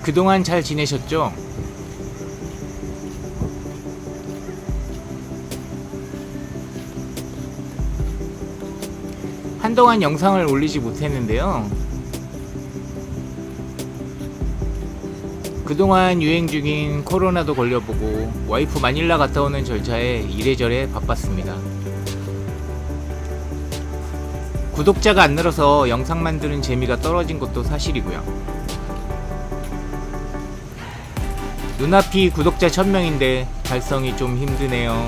그동안 잘 지내셨죠? 한동안 영상을 올리지 못했는데요. 그동안 유행 중인 코로나도 걸려보고 와이프 마닐라 갔다 오는 절차에 이래저래 바빴습니다. 구독자가 안 늘어서 영상 만드는 재미가 떨어진 것도 사실이고요. 눈앞이 구독자 1000명인데 달성이 좀 힘드네요.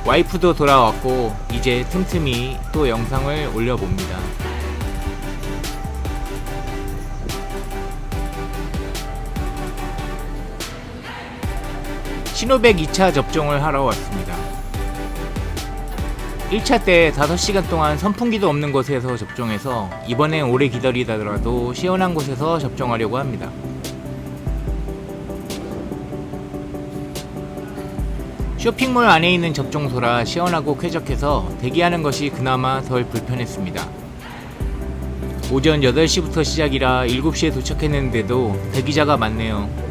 와이프도 돌아왔고 이제 틈틈이 또 영상을 올려봅니다. 시노백 2차 접종을 하러 왔습니다. 1차 때 5시간 동안 선풍기도 없는 곳에서 접종해서 이번엔 오래 기다리더라도 시원한 곳에서 접종하려고 합니다. 쇼핑몰 안에 있는 접종소라 시원하고 쾌적해서 대기하는 것이 그나마 덜 불편했습니다. 오전 8시부터 시작이라 7시에 도착했는데도 대기자가 많네요.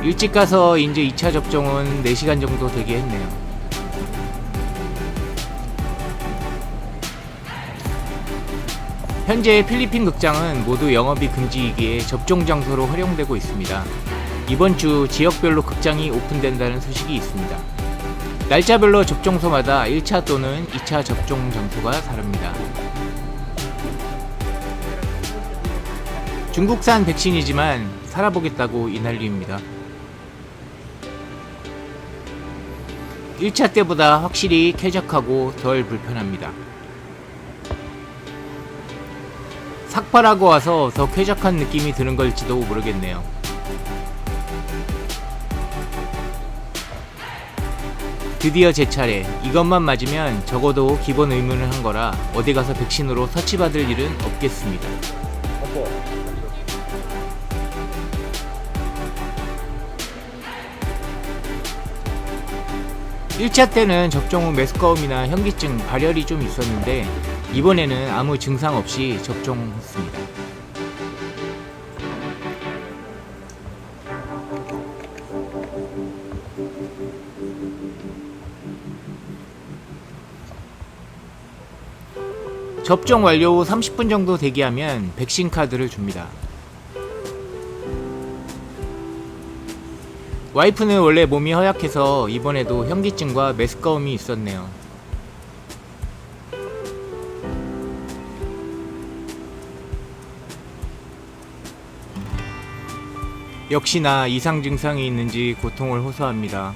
일찍 가서 이제 2차 접종은 4시간 정도 대기했네요. 현재 필리핀 극장은 모두 영업이 금지이기에 접종 장소로 활용되고 있습니다. 이번 주 지역별로 극장이 오픈된다는 소식이 있습니다. 날짜별로 접종소마다 1차 또는 2차 접종 장소가 다릅니다. 중국산 백신이지만 살아보겠다고 이 난리입니다. 1차 때보다 확실히 쾌적하고 덜 불편합니다. 삭발하고 와서 더 쾌적한 느낌이 드는 걸지도 모르겠네요. 드디어 제 차례. 이것만 맞으면 적어도 기본 의무는 한 거라 어디 가서 백신으로 터치받을 일은 없겠습니다. 1차 때는 접종 후 메스꺼움이나 현기증, 발열이 좀 있었는데 이번에는 아무 증상 없이 접종했습니다. 접종 완료 후 30분 정도 대기하면 백신 카드를 줍니다. 와이프는 원래 몸이 허약해서 이번에도 현기증과 메스꺼움이 있었네요. 역시나 이상 증상이 있는지 고통을 호소합니다.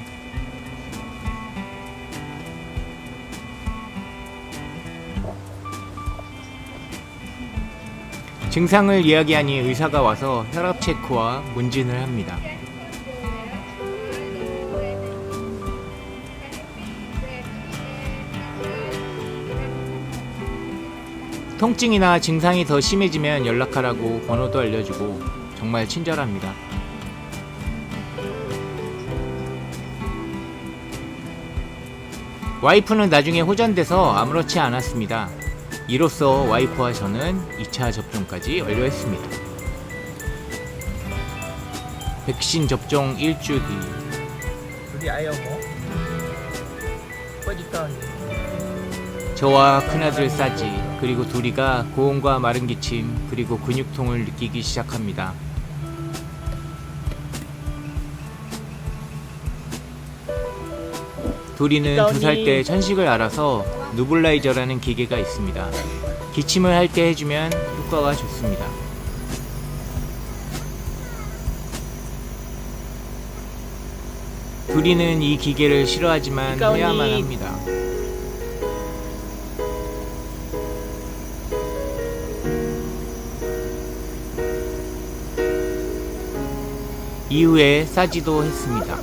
증상을 이야기하니 의사가 와서 혈압 체크와 문진을 합니다. 통증이나 증상이 더 심해지면 연락하라고 번호도 알려주고 정말 친절합니다. 와이프는 나중에 호전돼서 아무렇지 않았습니다. 이로써 와이프와 저는 2차 접종까지 완료했습니다. 백신 접종 일주기. 저와 큰아들 싸지, 그리고 둘이가 고온과 마른 기침, 그리고 근육통을 느끼기 시작합니다. 둘이는 2살 때 천식을 알아서 누블라이저라는 기계가 있습니다. 기침을 할 때 해주면 효과가 좋습니다. 둘이는 이 기계를 싫어하지만 해야만 합니다. 이후에 싸지도 했습니다.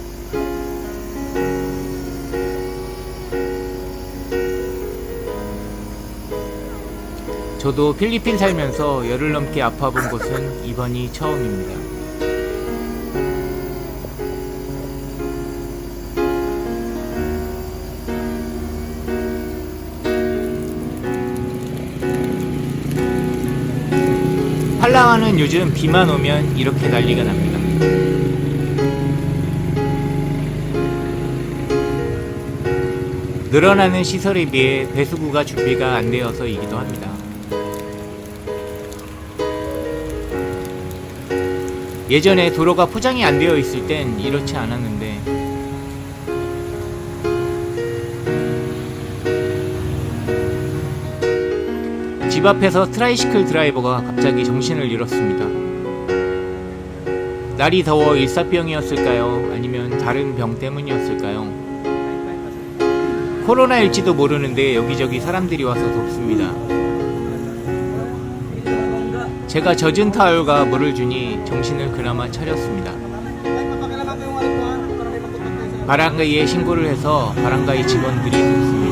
저도 필리핀 살면서 열흘 넘게 아파본 것은 이번이 처음입니다. 팔라완은 요즘 비만 오면 이렇게 난리가 납니다. 늘어나는 시설에 비해 배수구가 준비가 안 되어서이기도 합니다. 예전에 도로가 포장이 안 되어 있을 땐 이렇지 않았는데 집 앞에서 트라이시클 드라이버가 갑자기 정신을 잃었습니다. 날이 더워 일사병이었을까요? 아니면 다른 병 때문이었을까요? 코로나일지도 모르는데 여기저기 사람들이 와서 덥습니다. 제가 젖은 타올과 물을 주니 정신을 그나마 차렸습니다. 바랑가이에 신고를 해서 바랑가이 직원들이 돕습니다.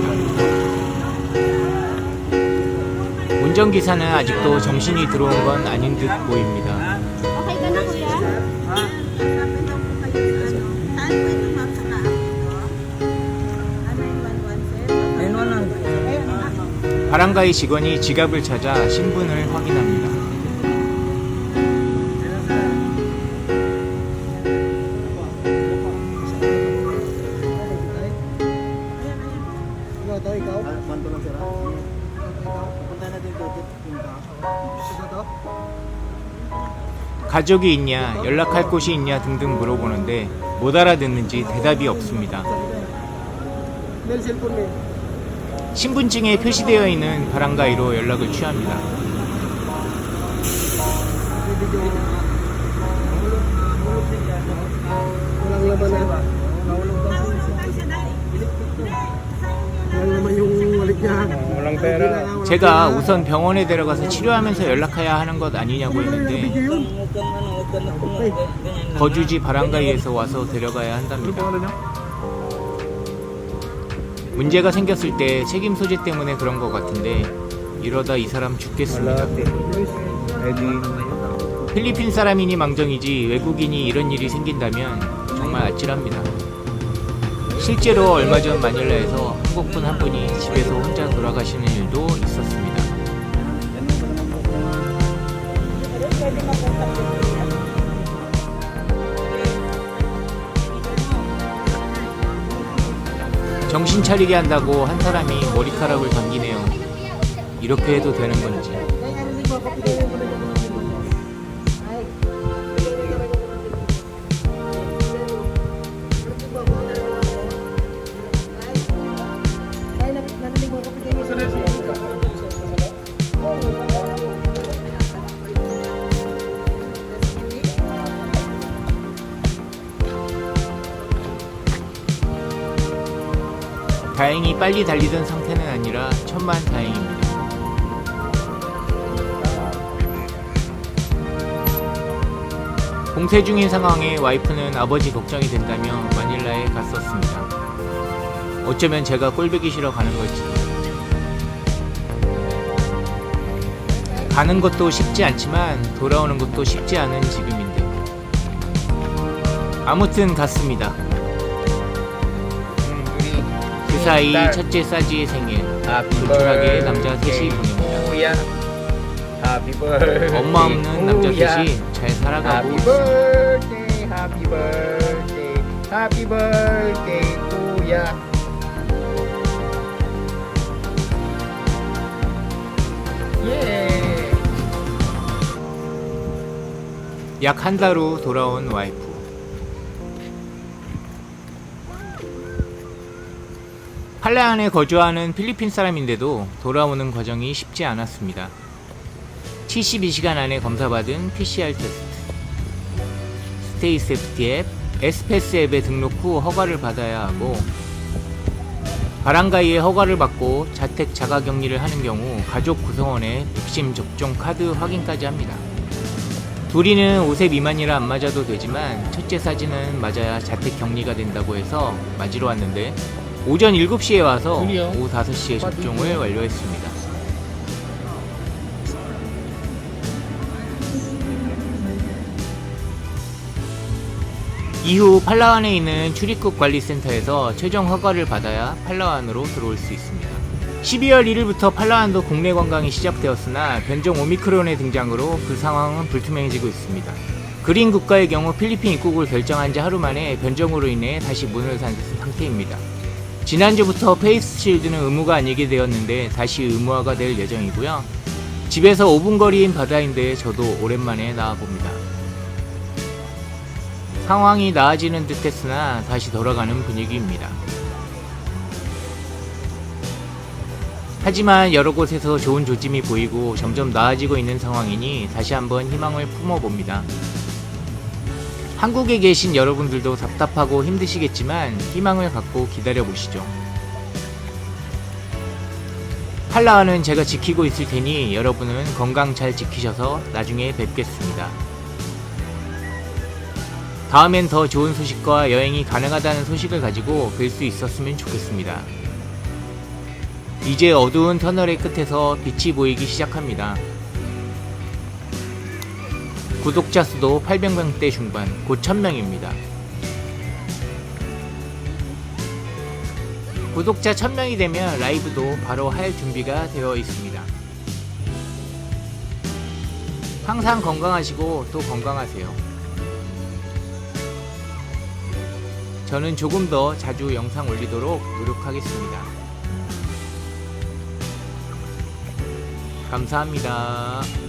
운전기사는 아직도 정신이 들어온 건 아닌 듯 보입니다. Okay ka na kuya? Saan pwede magsaka? 911 바랑가이 직원이 지갑을 찾아 신분을 확인합니다. 가족이 있냐, 연락할 곳이 있냐 등등 물어보는데 못 알아듣는지 대답이 없습니다. 신분증에 표시되어 있는 바랑가이로 연락을 취합니다. 제가 우선 병원에 데려가서 치료하면서 연락해야 하는 것 아니냐고 했는데 거주지 바랑가이에서 와서 데려가야 한답니다. 문제가 생겼을 때 책임 소재 때문에 그런 것 같은데 이러다 이 사람 죽겠습니다. 필리핀 사람이니 망정이지 외국인이 이런 일이 생긴다면 정말 아찔합니다. 실제로 얼마 전 마닐라에서 한국분 한 분이 집에서 혼자 돌아가시는 일도 있었습니다. 정신 차리게 한다고 한 사람이 머리카락을 당기네요. 이렇게 해도 되는 건지. 다행히 빨리 달리던 상태는 아니라 천만 다행입니다. 공세 중인 상황에 와이프는 아버지 걱정이 된다며 마닐라에 갔었습니다. 어쩌면 제가 꼴보기 싫어 가는 걸지도. 가는 것도 쉽지 않지만 돌아오는 것도 쉽지 않은 지금인데 아무튼 갔습니다. 그 사이 첫째 싸지의 생일 조촐하게 남자 셋이 보냅니다. 엄마 없는 남자 셋이 잘 살아가고 있습니다. Happy birthday, happy birthday to ya. 예. 약 한 달 후 돌아온 와이프. 팔레안에 거주하는 필리핀 사람인데도 돌아오는 과정이 쉽지 않았습니다. 72시간 안에 검사받은 PCR 테스트, 스테이 세프티 앱, 에스페스 앱에 등록 후 허가를 받아야 하고 바랑가이에 허가를 받고 자택 자가격리를 하는 경우 가족 구성원의 백신 접종 카드 확인까지 합니다. 둘이는 5세 미만이라 안 맞아도 되지만 첫째 사진은 맞아야 자택 격리가 된다고 해서 맞으러 왔는데 오전 7시에 와서 오후 5시에 접종을 완료했습니다. 이후 팔라완에 있는 출입국 관리센터에서 최종 허가를 받아야 팔라완으로 들어올 수 있습니다. 12월 1일부터 팔라완도 국내 관광이 시작되었으나 변종 오미크론의 등장으로 그 상황은 불투명해지고 있습니다. 그린 국가의 경우 필리핀 입국을 결정한 지 하루 만에 변종으로 인해 다시 문을 닫은 상태입니다. 지난주부터 페이스 쉴드는 의무가 아니게 되었는데 다시 의무화가 될 예정이고요. 집에서 5분 거리인 바다인데 저도 오랜만에 나와봅니다. 상황이 나아지는 듯 했으나 다시 돌아가는 분위기입니다. 하지만 여러 곳에서 좋은 조짐이 보이고 점점 나아지고 있는 상황이니 다시 한번 희망을 품어봅니다. 한국에 계신 여러분들도 답답하고 힘드시겠지만 희망을 갖고 기다려보시죠. 팔라완은 제가 지키고 있을 테니 여러분은 건강 잘 지키셔서 나중에 뵙겠습니다. 다음엔 더 좋은 소식과 여행이 가능하다는 소식을 가지고 뵐 수 있었으면 좋겠습니다. 이제 어두운 터널의 끝에서 빛이 보이기 시작합니다. 구독자 수도 800명대 중반, 곧 1000명입니다. 구독자 1000명이 되면 라이브도 바로 할 준비가 되어 있습니다. 항상 건강하시고 또 건강하세요. 저는 조금 더 자주 영상 올리도록 노력하겠습니다. 감사합니다.